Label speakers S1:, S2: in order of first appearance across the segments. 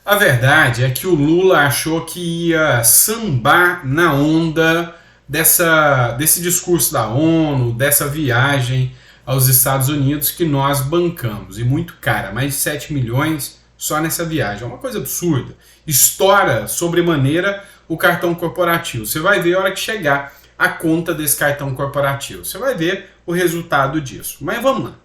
S1: A verdade é que o Lula achou que ia sambar na onda desse discurso da ONU, dessa viagem aos Estados Unidos que nós bancamos. E muito cara, mais de 7 milhões só nessa viagem. É uma coisa absurda. Estoura sobremaneira o cartão corporativo. Você vai ver a hora que chegar a conta desse cartão corporativo. Você vai ver o resultado disso. Mas vamos lá.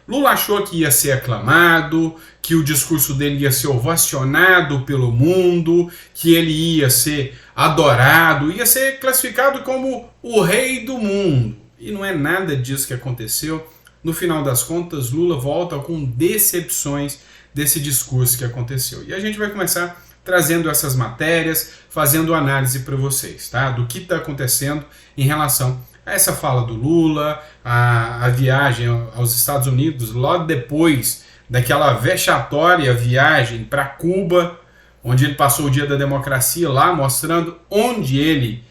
S1: Lula achou que ia ser aclamado, que o discurso dele ia ser ovacionado pelo mundo, que ele ia ser adorado, ia ser classificado como o rei do mundo. E não é nada disso que aconteceu. No final das contas, Lula volta com decepções desse discurso que aconteceu. E a gente vai começar trazendo essas matérias, fazendo análise para vocês, tá? Do que está acontecendo em relação a essa fala do Lula, a viagem aos Estados Unidos, logo depois daquela vexatória viagem para Cuba, onde ele passou o Dia da Democracia lá, mostrando onde ele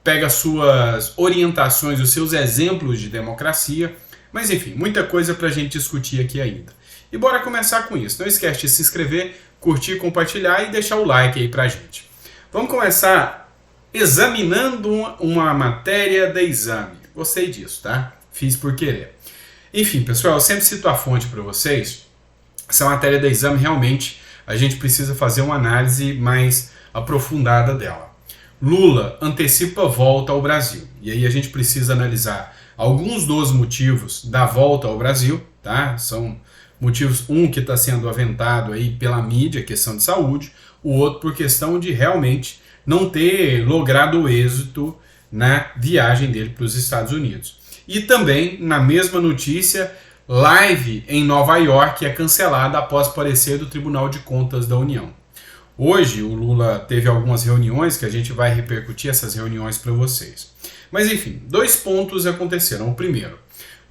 S1: pega suas orientações, os seus exemplos de democracia. Mas enfim, muita coisa para a gente discutir aqui ainda. E bora começar com isso. Não esquece de se inscrever, curtir, compartilhar e deixar o like aí pra gente. Vamos começar examinando uma matéria da Exame. Gostei disso, tá? Fiz por querer. Enfim, pessoal, eu sempre cito a fonte para vocês. Essa matéria da Exame, realmente, a gente precisa fazer uma análise mais aprofundada dela. Lula antecipa a volta ao Brasil. E aí a gente precisa analisar alguns dos motivos da volta ao Brasil, tá? São motivos, um que está sendo aventado aí pela mídia, questão de saúde, o outro por questão de realmente não ter logrado o êxito na viagem dele para os Estados Unidos. E também, na mesma notícia, live em Nova York é cancelada após parecer do Tribunal de Contas da União. Hoje o Lula teve algumas reuniões que a gente vai repercutir essas reuniões para vocês. Mas enfim, 2 pontos aconteceram. O primeiro,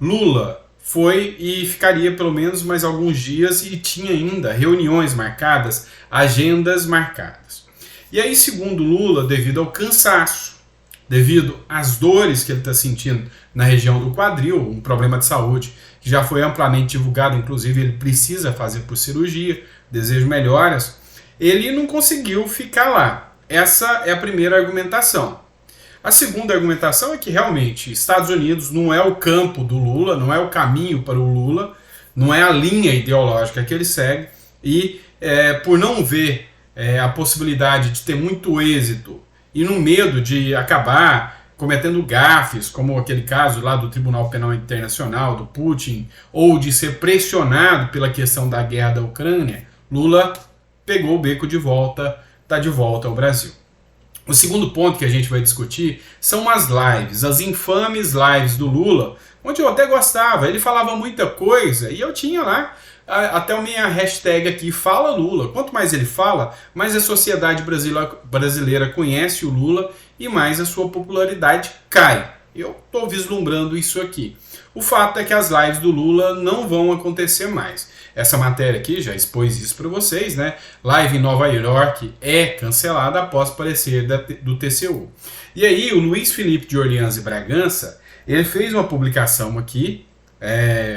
S1: Lula foi e ficaria pelo menos mais alguns dias e tinha ainda reuniões marcadas, agendas marcadas. E aí, segundo Lula, devido ao cansaço, devido às dores que ele está sentindo na região do quadril, um problema de saúde que já foi amplamente divulgado, inclusive ele precisa fazer por cirurgia, desejo melhoras, ele não conseguiu ficar lá. Essa é a primeira argumentação. A segunda argumentação é que realmente Estados Unidos não é o campo do Lula, não é o caminho para o Lula, não é a linha ideológica que ele segue, e por não ver a possibilidade de ter muito êxito e no medo de acabar cometendo gafes, como aquele caso lá do Tribunal Penal Internacional, do Putin, ou de ser pressionado pela questão da guerra da Ucrânia, Lula pegou o beco de volta, está de volta ao Brasil. O segundo ponto que a gente vai discutir são as lives, as infames lives do Lula, onde eu até gostava, ele falava muita coisa e eu tinha lá até a minha hashtag aqui, Fala Lula. Quanto mais ele fala, mais a sociedade brasileira conhece o Lula e mais a sua popularidade cai. Eu estou vislumbrando isso aqui. O fato é que as lives do Lula não vão acontecer mais. Essa matéria aqui já expôs isso para vocês, né? Live em Nova York é cancelada após parecer do TCU. E aí o Luiz Felipe de Orleans e Bragança, ele fez uma publicação aqui,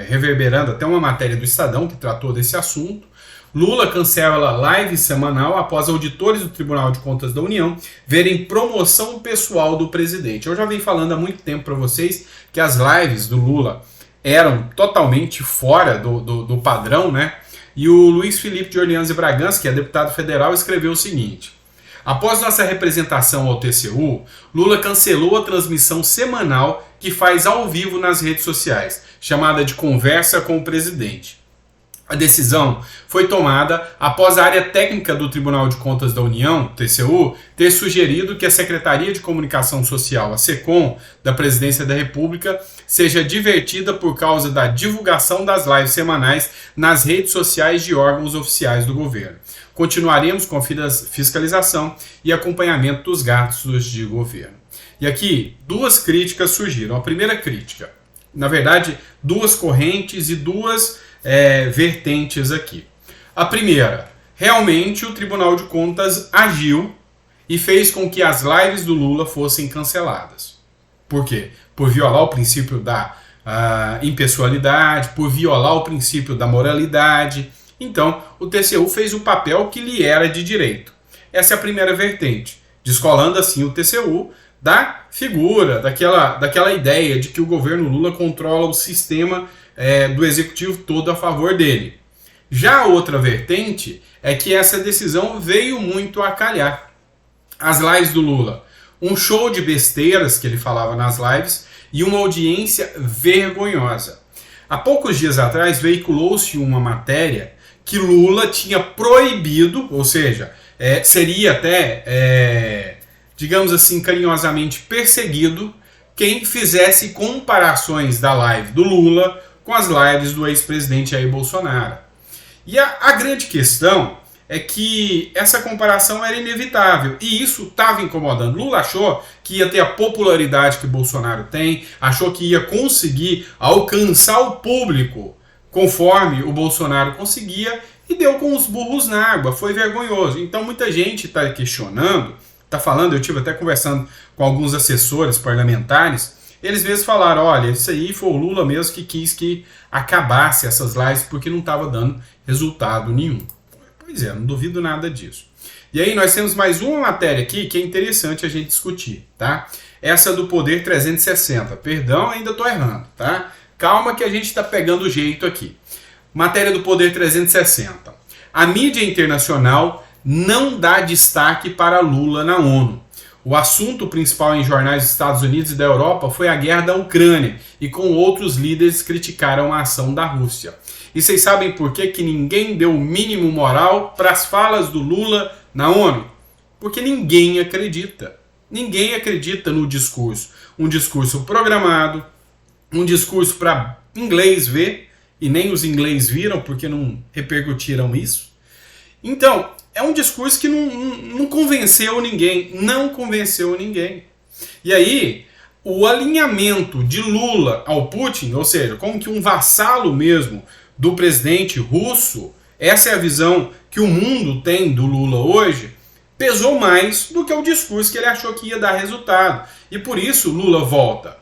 S1: reverberando até uma matéria do Estadão que tratou desse assunto. Lula cancela live semanal após auditores do Tribunal de Contas da União verem promoção pessoal do presidente. Eu já venho falando há muito tempo para vocês que as lives do Lula eram totalmente fora do padrão, né? E o Luiz Felipe de Orleans e Bragança, que é deputado federal, escreveu o seguinte: após nossa representação ao TCU, Lula cancelou a transmissão semanal que faz ao vivo nas redes sociais, chamada de Conversa com o Presidente. A decisão foi tomada após a área técnica do Tribunal de Contas da União, TCU, ter sugerido que a Secretaria de Comunicação Social, a SECOM, da Presidência da República, seja divertida por causa da divulgação das lives semanais nas redes sociais de órgãos oficiais do governo. Continuaremos com a fiscalização e acompanhamento dos gastos de governo. E aqui, 2 críticas surgiram. A primeira crítica, na verdade, 2 correntes e 2 vertentes aqui. A primeira, realmente o Tribunal de Contas agiu e fez com que as lives do Lula fossem canceladas. Por quê? Por violar o princípio da impessoalidade, por violar o princípio da moralidade Então, o TCU fez o papel que lhe era de direito. Essa é a primeira vertente, descolando assim o TCU da figura, daquela ideia de que o governo Lula controla o sistema do executivo todo a favor dele. Já a outra vertente é que essa decisão veio muito a calhar. As lives do Lula, um show de besteiras que ele falava nas lives e uma audiência vergonhosa. Há poucos dias atrás veiculou-se uma matéria que Lula tinha proibido, ou seja, seria até, digamos assim, carinhosamente perseguido quem fizesse comparações da live do Lula com as lives do ex-presidente Jair Bolsonaro. E a grande questão é que essa comparação era inevitável e isso estava incomodando. Lula achou que ia ter a popularidade que Bolsonaro tem, achou que ia conseguir alcançar o público conforme o Bolsonaro conseguia e deu com os burros na água, foi vergonhoso. Então muita gente está questionando, está falando, eu estive até conversando com alguns assessores parlamentares, eles mesmos falaram, olha, isso aí foi o Lula mesmo que quis que acabasse essas lives porque não estava dando resultado nenhum. Pois é, não duvido nada disso. E aí nós temos mais uma matéria aqui que é interessante a gente discutir, tá? Essa do Poder 360. Perdão, ainda estou errando, tá? Calma que a gente está pegando o jeito aqui. Matéria do Poder 360. A mídia internacional não dá destaque para Lula na ONU. O assunto principal em jornais dos Estados Unidos e da Europa foi a guerra da Ucrânia e com outros líderes criticaram a ação da Rússia. E vocês sabem por que ninguém deu o mínimo moral para as falas do Lula na ONU? Porque ninguém acredita. Ninguém acredita no discurso. Um discurso programado, um discurso para inglês ver, e nem os ingleses viram porque não repercutiram isso. Então, é um discurso que não convenceu ninguém, não convenceu ninguém. E aí, o alinhamento de Lula ao Putin, ou seja, como que um vassalo mesmo do presidente russo, essa é a visão que o mundo tem do Lula hoje, pesou mais do que o discurso que ele achou que ia dar resultado. E por isso Lula volta,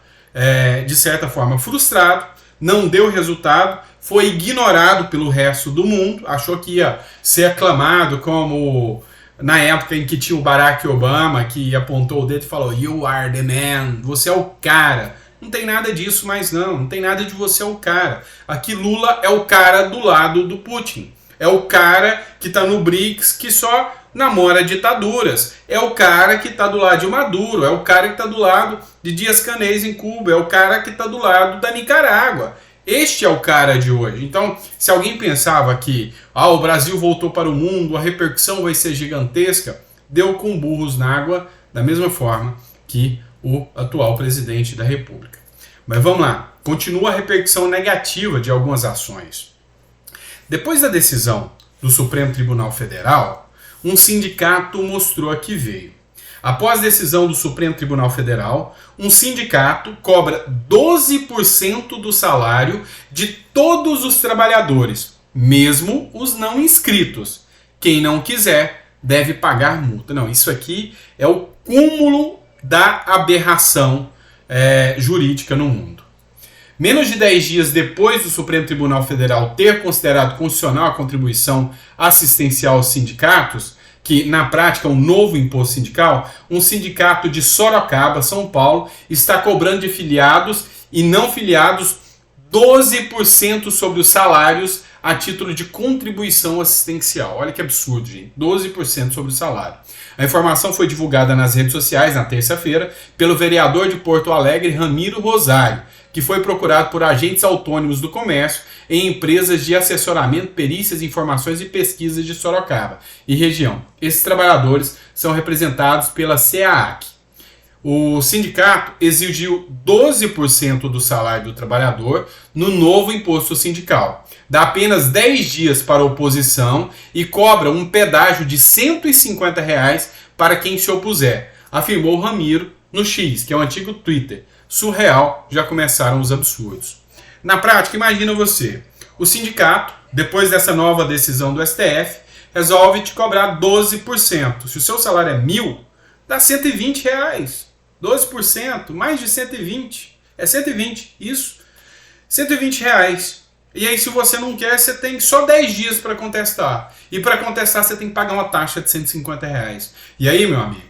S1: de certa forma, frustrado, não deu resultado, foi ignorado pelo resto do mundo, achou que ia ser aclamado como na época em que tinha o Barack Obama, que apontou o dedo e falou, "You are the man", você é o cara. Não tem nada disso mais não tem nada de você é o cara. Aqui Lula é o cara do lado do Putin. É o cara que está no BRICS, que só namora ditaduras. É o cara que está do lado de Maduro, é o cara que está do lado de Díaz-Canel em Cuba, é o cara que está do lado da Nicarágua. Este é o cara de hoje. Então, se alguém pensava que o Brasil voltou para o mundo, a repercussão vai ser gigantesca, deu com burros na água, da mesma forma que o atual presidente da República. Mas vamos lá, continua a repercussão negativa de algumas ações. Depois da decisão do Supremo Tribunal Federal, um sindicato mostrou a que veio. Após a decisão do Supremo Tribunal Federal, um sindicato cobra 12% do salário de todos os trabalhadores, mesmo os não inscritos. Quem não quiser deve pagar multa. Não, isso aqui é o cúmulo da aberração jurídica no mundo. Menos de 10 dias depois do Supremo Tribunal Federal ter considerado constitucional a contribuição assistencial aos sindicatos, que na prática é um novo imposto sindical, um sindicato de Sorocaba, São Paulo, está cobrando de filiados e não filiados 12% sobre os salários a título de contribuição assistencial. Olha que absurdo, gente. 12% sobre o salário. A informação foi divulgada nas redes sociais na terça-feira pelo vereador de Porto Alegre, Ramiro Rosário, que foi procurado por agentes autônomos do comércio em empresas de assessoramento, perícias, informações e pesquisas de Sorocaba e região. Esses trabalhadores são representados pela CEAAC. O sindicato exigiu 12% do salário do trabalhador no novo imposto sindical. Dá apenas 10 dias para a oposição e cobra um pedágio de R$ 150 para quem se opuser, afirmou Ramiro no X, que é o antigo Twitter. Surreal, já começaram os absurdos. Na prática, imagina você, o sindicato, depois dessa nova decisão do STF, resolve te cobrar 12%. Se o seu salário é R$1.000, dá R$ 120. 12%, mais de 120. É 120, isso. R$ 120. E aí, se você não quer, você tem só 10 dias para contestar. E para contestar, você tem que pagar uma taxa de R$ 150. E aí, meu amigo,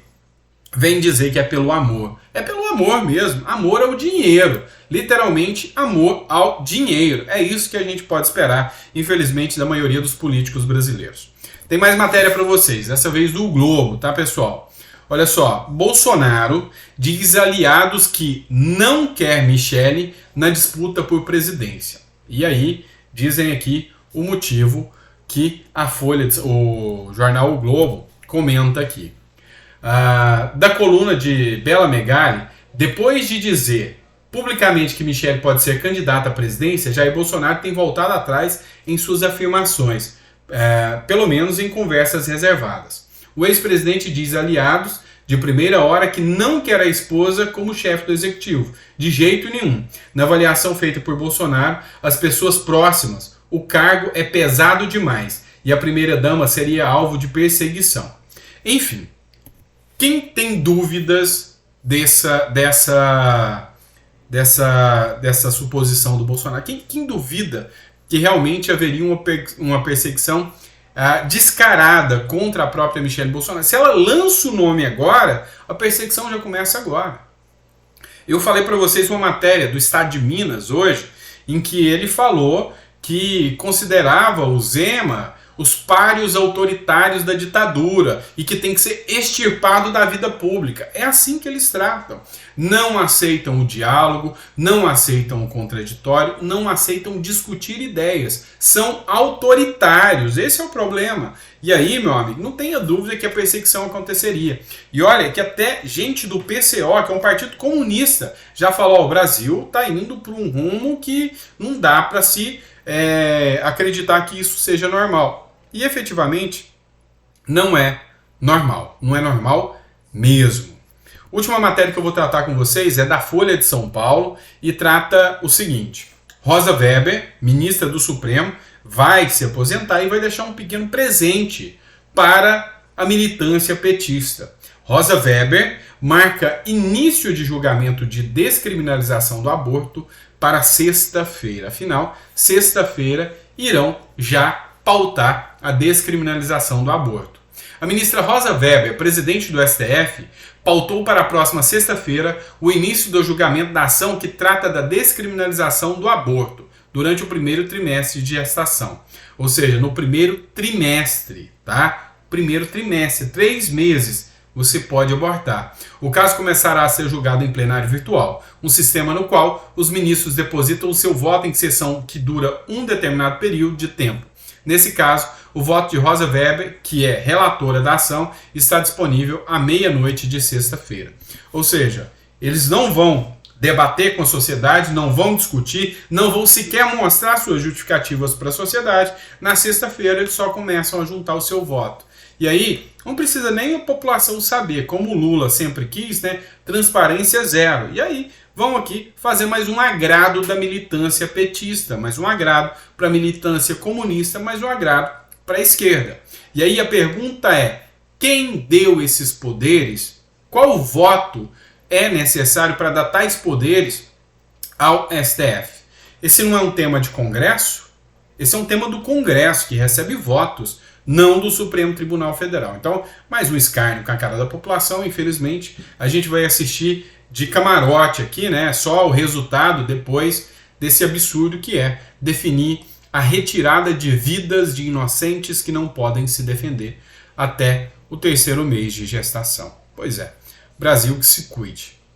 S1: vem dizer que é pelo amor. É pelo amor mesmo. Amor ao dinheiro. Literalmente, amor ao dinheiro. É isso que a gente pode esperar, infelizmente, da maioria dos políticos brasileiros. Tem mais matéria para vocês, dessa vez do Globo, tá, pessoal? Olha só, Bolsonaro diz a aliados que não quer Michele na disputa por presidência. E aí, dizem aqui o motivo que a Folha, o jornal O Globo, comenta aqui. Da coluna de Bela Megali, depois de dizer publicamente que Michele pode ser candidata à presidência, Jair Bolsonaro tem voltado atrás em suas afirmações, pelo menos em conversas reservadas. O ex-presidente diz a aliados de primeira hora que não quer a esposa como chefe do executivo, de jeito nenhum. Na avaliação feita por Bolsonaro, as pessoas próximas, o cargo é pesado demais e a primeira-dama seria alvo de perseguição. Enfim, quem tem dúvidas dessa suposição do Bolsonaro? Quem duvida que realmente haveria uma perseguição descarada contra a própria Michele Bolsonaro? Se ela lança o nome agora, a perseguição já começa agora. Eu falei para vocês uma matéria do Estado de Minas hoje, em que ele falou que considerava o Zema os pários autoritários da ditadura e que tem que ser extirpado da vida pública. É assim que eles tratam. Não aceitam o diálogo, não aceitam o contraditório, não aceitam discutir ideias. São autoritários. Esse é o problema. E aí, meu amigo, não tenha dúvida que a perseguição aconteceria. E olha que até gente do PCO, que é um partido comunista, já falou: o Brasil está indo para um rumo que não dá para se acreditar que isso seja normal. E efetivamente não é normal. Não é normal mesmo. Última matéria que eu vou tratar com vocês é da Folha de São Paulo e trata o seguinte: Rosa Weber, ministra do Supremo, vai se aposentar e vai deixar um pequeno presente para a militância petista. Rosa Weber marca início de julgamento de descriminalização do aborto para sexta-feira. Afinal, sexta-feira irão já pautar a descriminalização do aborto. A ministra Rosa Weber, presidente do STF, pautou para a próxima sexta-feira o início do julgamento da ação que trata da descriminalização do aborto durante o primeiro trimestre de gestação. Ou seja, no primeiro trimestre, tá? Primeiro trimestre, 3 meses, você pode abortar. O caso começará a ser julgado em plenário virtual, um sistema no qual os ministros depositam o seu voto em sessão que dura um determinado período de tempo. Nesse caso, o voto de Rosa Weber, que é relatora da ação, está disponível à meia-noite de sexta-feira. Ou seja, eles não vão debater com a sociedade, não vão discutir, não vão sequer mostrar suas justificativas para a sociedade. Na sexta-feira, eles só começam a juntar o seu voto. E aí, não precisa nem a população saber, como o Lula sempre quis, né? Transparência zero. E aí, vão aqui fazer mais um agrado da militância petista, mais um agrado para a militância comunista, mais um agrado para a esquerda. E aí a pergunta é: quem deu esses poderes? Qual voto é necessário para dar tais poderes ao STF? Esse não é um tema de Congresso? Esse é um tema do Congresso, que recebe votos, não do Supremo Tribunal Federal. Então, mais um escárnio com a cara da população. Infelizmente, a gente vai assistir de camarote aqui, né? Só o resultado depois desse absurdo que é definir a retirada de vidas de inocentes que não podem se defender até o 3º mês de gestação. Pois é, Brasil que se cuide.